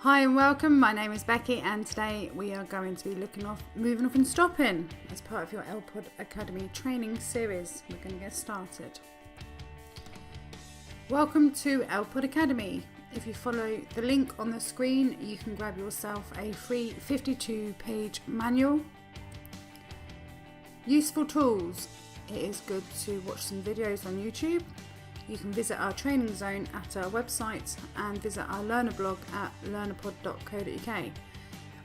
Hi and welcome, my name is Becky and today we are going to be moving off and stopping as part of your LPod Academy training series. We're going to get started. Welcome to LPod Academy. If you follow the link on the screen, you can grab yourself a free 52-page manual. Useful tools. It is good to watch some videos on YouTube. You can visit our training zone at our website and visit our learner blog at learnerpod.co.uk.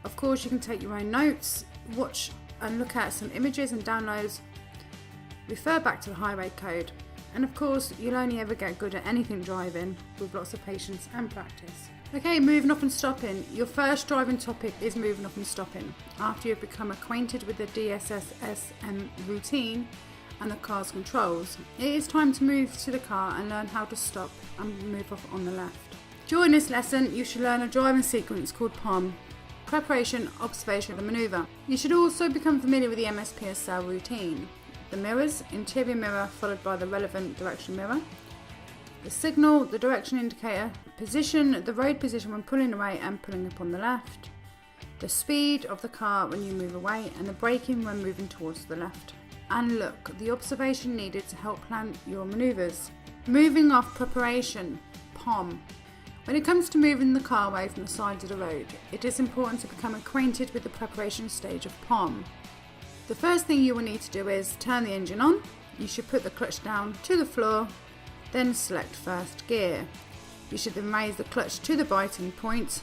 Of course, you can take your own notes, watch and look at some images and downloads, refer back to the highway code, and of course, you'll only ever get good at anything driving with lots of patience and practice. Okay, moving off and stopping. Your first driving topic is moving off and stopping. After you've become acquainted with the DSSSM routine and the car's controls, it is time to move to the car and learn how to stop and move off on the left. During this lesson, you should learn a driving sequence called POM, preparation, observation and manoeuvre. You should also become familiar with the MSPSL routine. The mirrors, interior mirror followed by the relevant direction mirror, the signal, the direction indicator, position, the road position when pulling away and pulling up on the left, the speed of the car when you move away and the braking when moving towards the left. And look, the observation needed to help plan your manoeuvres. Moving off preparation, POM. When it comes to moving the car away from the sides of the road, it is important to become acquainted with the preparation stage of POM. The first thing you will need to do is turn the engine on. You should put the clutch down to the floor, then select first gear. You should then raise the clutch to the biting point,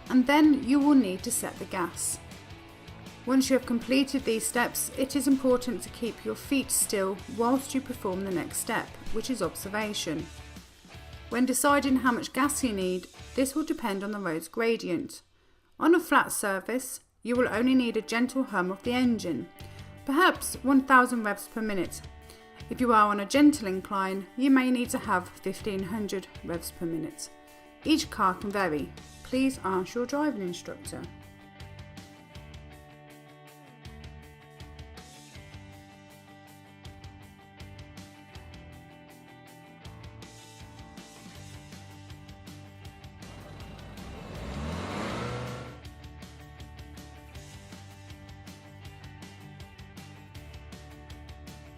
and then you will need to set the gas. Once you have completed these steps, it is important to keep your feet still whilst you perform the next step, which is observation. When deciding how much gas you need, this will depend on the road's gradient. On a flat surface, you will only need a gentle hum of the engine, perhaps 1000 revs per minute. If you are on a gentle incline, you may need to have 1500 revs per minute. Each car can vary. Please ask your driving instructor.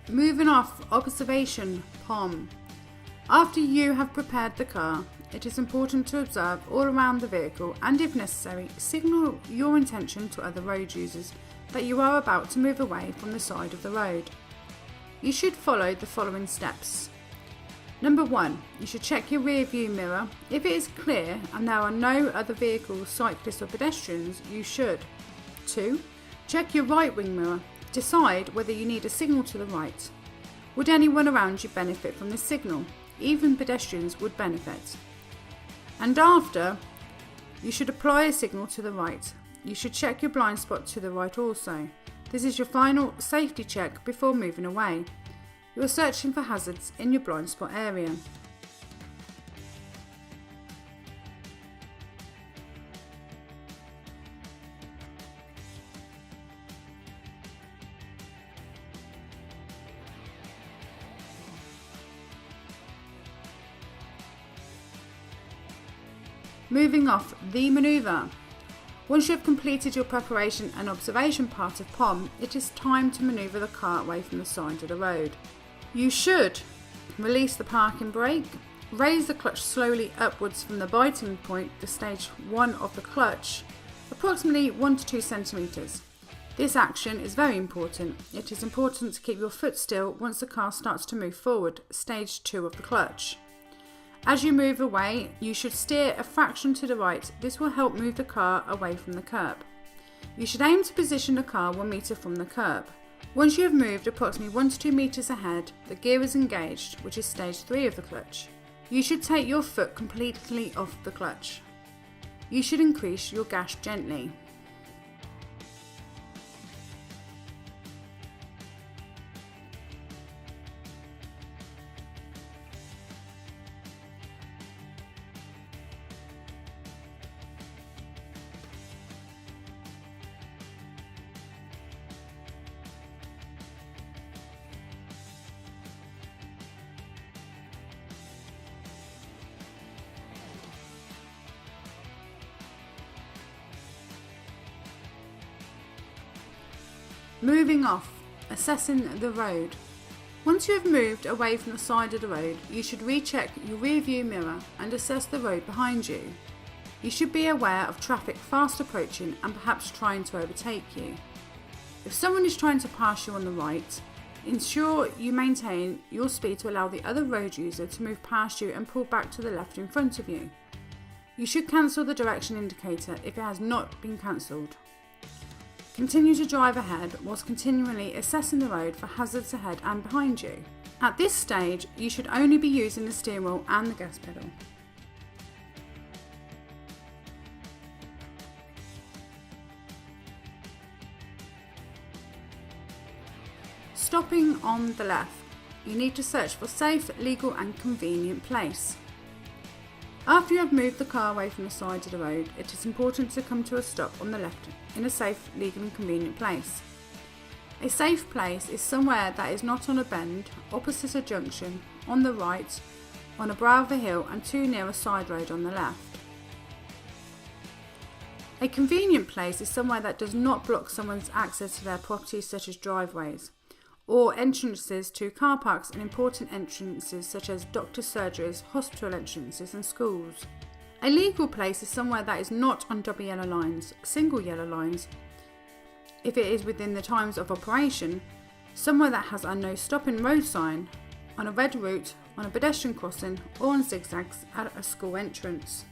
Moving off observation, POM. After you have prepared the car, it is important to observe all around the vehicle and, if necessary, signal your intention to other road users that you are about to move away from the side of the road. You should follow the following steps. Number 1, you should check your rear view mirror. If it is clear and there are no other vehicles, cyclists or pedestrians, you should. 2, check your right wing mirror. Decide whether you need a signal to the right. Would anyone around you benefit from this signal? Even pedestrians would benefit. And after, you should apply a signal to the right. You should check your blind spot to the right also. This is your final safety check before moving away. You are searching for hazards in your blind spot area. Moving off the manoeuvre. Once you have completed your preparation and observation part of POM, it is time to manoeuvre the car away from the side of the road. You should release the parking brake, raise the clutch slowly upwards from the biting point, the stage 1 of the clutch, approximately 1 to 2 centimetres. This action is very important. It is important to keep your foot still once the car starts to move forward, stage 2 of the clutch. As you move away, you should steer a fraction to the right. This will help move the car away from the curb. You should aim to position the car 1 metre from the curb. Once you have moved approximately 1 to 2 metres ahead, the gear is engaged, which is stage 3 of the clutch. You should take your foot completely off the clutch. You should increase your gas gently. Moving off, assessing the road. Once you have moved away from the side of the road, you should recheck your rear view mirror and assess the road behind you. You should be aware of traffic fast approaching and perhaps trying to overtake you. If someone is trying to pass you on the right, ensure you maintain your speed to allow the other road user to move past you and pull back to the left in front of you. You should cancel the direction indicator if it has not been cancelled. Continue to drive ahead whilst continually assessing the road for hazards ahead and behind you. At this stage, you should only be using the steering wheel and the gas pedal. Stopping on the left. You need to search for safe, legal and convenient place. After you have moved the car away from the side of the road, it is important to come to a stop on the left in a safe, legal and convenient place. A safe place is somewhere that is not on a bend, opposite a junction, on the right, on a brow of a hill and too near a side road on the left. A convenient place is somewhere that does not block someone's access to their property, such as driveways, or entrances to car parks and important entrances such as doctors' surgeries, hospital entrances and schools. A legal place is somewhere that is not on double yellow lines, single yellow lines, if it is within the times of operation, somewhere that has a no stopping road sign, on a red route, on a pedestrian crossing or on zigzags at a school entrance.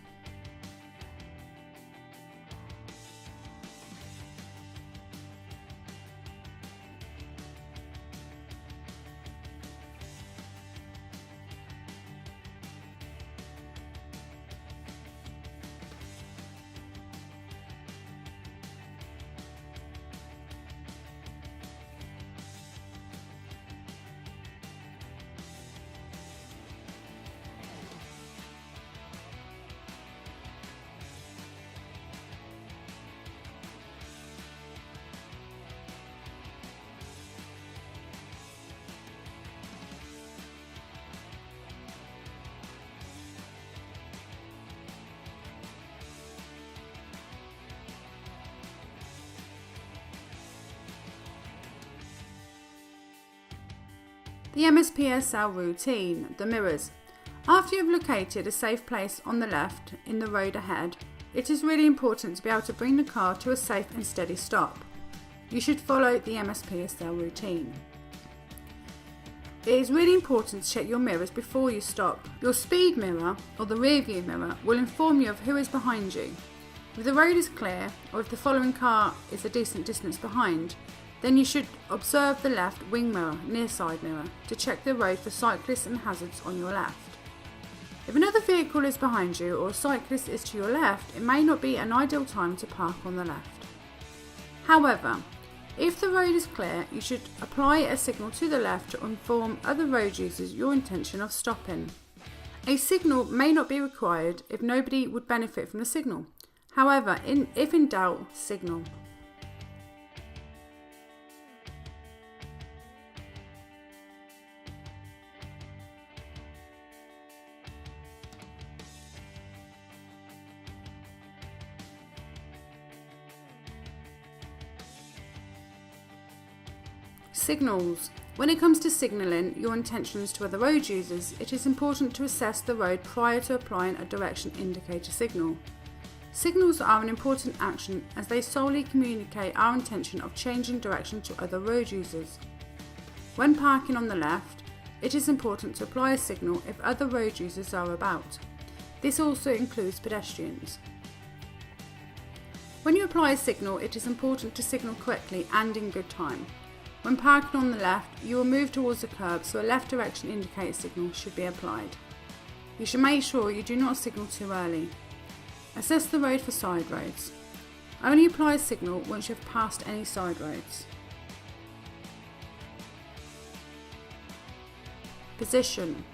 The MSPSL routine, the mirrors. After you have located a safe place on the left in the road ahead, it is really important to be able to bring the car to a safe and steady stop. You should follow the MSPSL routine. It is really important to check your mirrors before you stop. Your speed mirror or the rear view mirror will inform you of who is behind you. If the road is clear or if the following car is a decent distance behind, then you should observe the left wing mirror, near side mirror, to check the road for cyclists and hazards on your left. If another vehicle is behind you or a cyclist is to your left, it may not be an ideal time to park on the left. However, if the road is clear, you should apply a signal to the left to inform other road users your intention of stopping. A signal may not be required if nobody would benefit from the signal. However, if in doubt, signal. Signals. When it comes to signalling your intentions to other road users, it is important to assess the road prior to applying a direction indicator signal. Signals are an important action as they solely communicate our intention of changing direction to other road users. When parking on the left, it is important to apply a signal if other road users are about. This also includes pedestrians. When you apply a signal, it is important to signal correctly and in good time. When parking on the left, you will move towards the curb, so a left direction indicator signal should be applied. You should make sure you do not signal too early. Assess the road for side roads. Only apply a signal once you have passed any side roads. Position.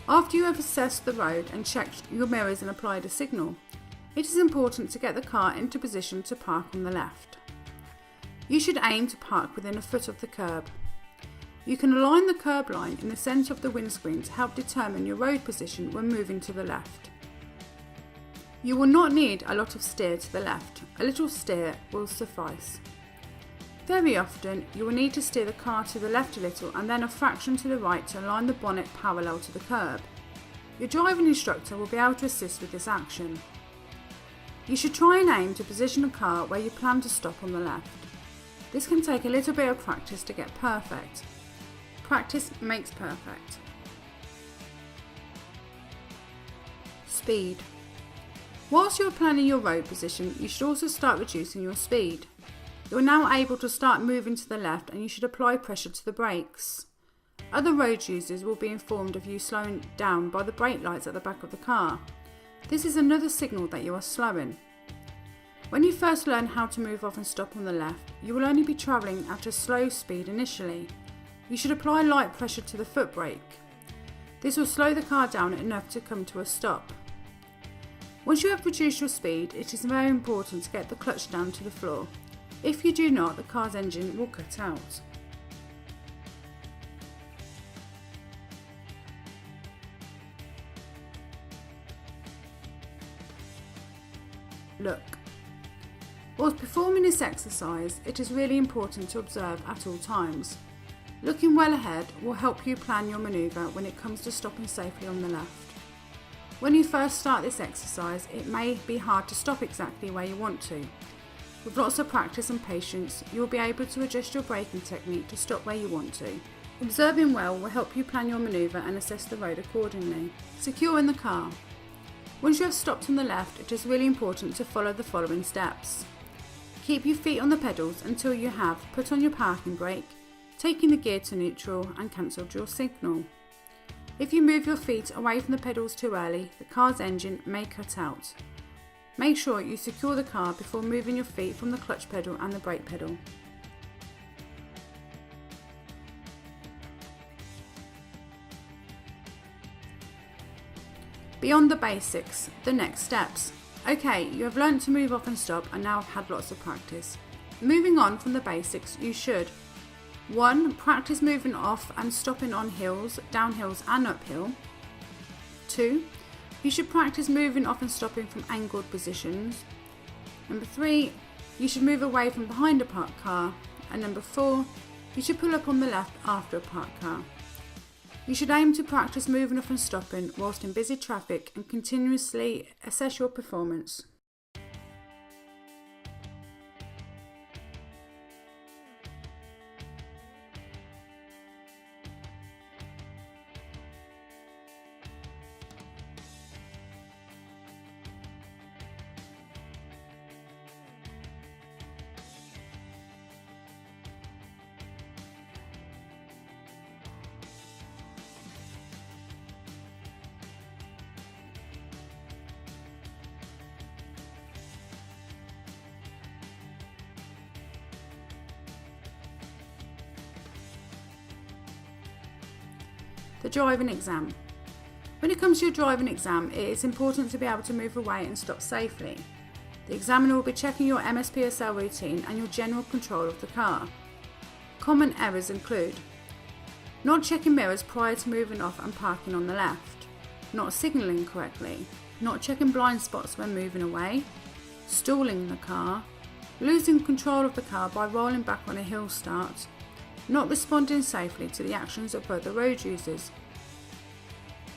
After you have assessed the road and checked your mirrors and applied a signal, it is important to get the car into position to park on the left. You should aim to park within a foot of the curb. You can align the curb line in the centre of the windscreen to help determine your road position when moving to the left. You will not need a lot of steer to the left. A little steer will suffice. Very often, you will need to steer the car to the left a little and then a fraction to the right to align the bonnet parallel to the curb. Your driving instructor will be able to assist with this action. You should try and aim to position the car where you plan to stop on the left. This can take a little bit of practice to get perfect. Practice makes perfect. Speed. Whilst you are planning your road position, you should also start reducing your speed. You are now able to start moving to the left and you should apply pressure to the brakes. Other road users will be informed of you slowing down by the brake lights at the back of the car. This is another signal that you are slowing. When you first learn how to move off and stop on the left, you will only be travelling at a slow speed initially. You should apply light pressure to the foot brake. This will slow the car down enough to come to a stop. Once you have reduced your speed, it is very important to get the clutch down to the floor. If you do not, the car's engine will cut out. Look. Whilst performing this exercise, it is really important to observe at all times. Looking well ahead will help you plan your manoeuvre when it comes to stopping safely on the left. When you first start this exercise, it may be hard to stop exactly where you want to. With lots of practice and patience, you will be able to adjust your braking technique to stop where you want to. Observing well will help you plan your manoeuvre and assess the road accordingly. Secure in the car. Once you have stopped on the left, it is really important to follow the following steps. Keep your feet on the pedals until you have put on your parking brake, taken the gear to neutral and cancelled your signal. If you move your feet away from the pedals too early, the car's engine may cut out. Make sure you secure the car before moving your feet from the clutch pedal and the brake pedal. Beyond the basics, the next steps. Okay, you have learnt to move off and stop and now have had lots of practice. Moving on from the basics, you should 1. Practice moving off and stopping on hills, downhills and uphill. 2. You should practice moving off and stopping from angled positions. Number 3. You should move away from behind a parked car. And number 4. You should pull up on the left after a parked car. You should aim to practice moving off and stopping whilst in busy traffic and continuously assess your performance. The driving exam. When it comes to your driving exam, it is important to be able to move away and stop safely. The examiner will be checking your MSPSL routine and your general control of the car. Common errors include not checking mirrors prior to moving off and parking on the left, not signalling correctly, not checking blind spots when moving away, stalling the car, losing control of the car by rolling back on a hill start, not responding safely to the actions of other road users.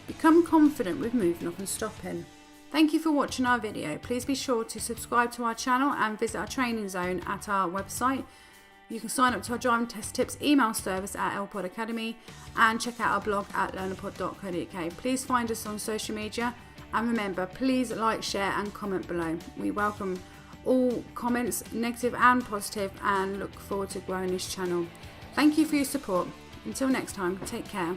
Become confident with moving off and stopping. Thank you for watching our video. Please be sure to subscribe to our channel and visit our training zone at our website. You can sign up to our driving test tips email service at LPod Academy and check out our blog at learnerpod.co.uk. Please find us on social media and remember, please like, share and comment below. We welcome all comments, negative and positive, and look forward to growing this channel. Thank you for your support. Until next time, take care.